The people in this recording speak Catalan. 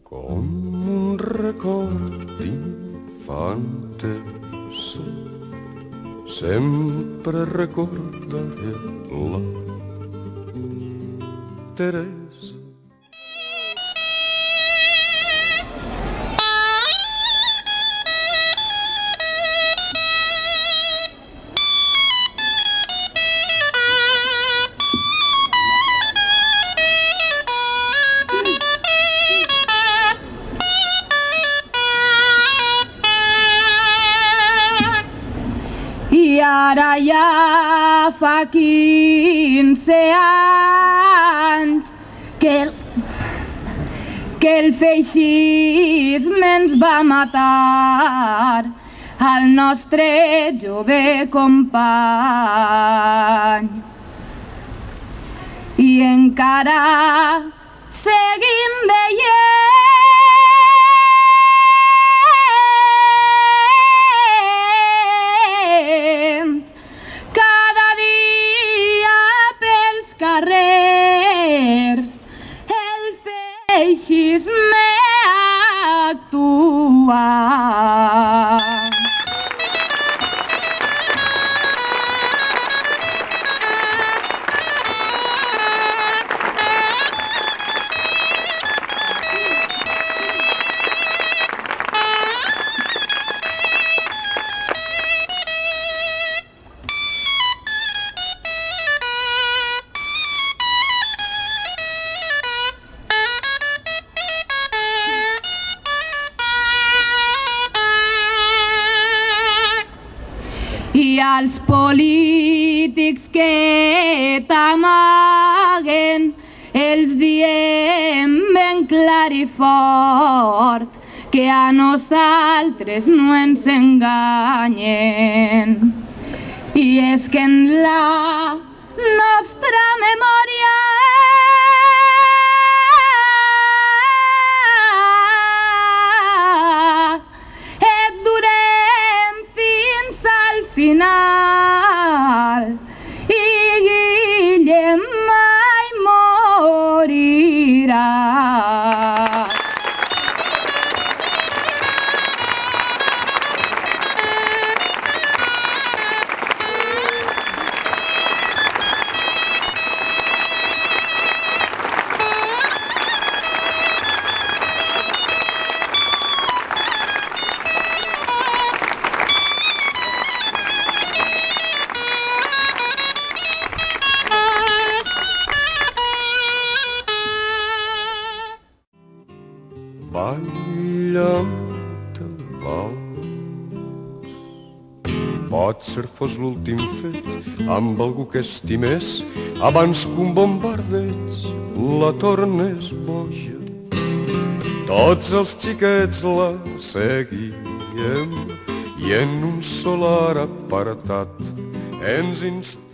Com un record d'infantesa, sempre recordaré la Teresa. I ara ja fa 15 anys que el feixisme ens va matar al nostre jove company. I encara seguim veient cada dia pels carrers el feixisme actua. I als polítics que t'amaguen els diem ben clar i fort que a nosaltres no ens enganyen. I és que en la nostra memòria et durem fins al final i Guillem mai morirà. Balla'm el vals. Potser fos l'últim fet amb algú que estimés abans que un bombardeig la tornés boja. Tots els xiquets la seguíem i en un solar apartat ens instal·làvem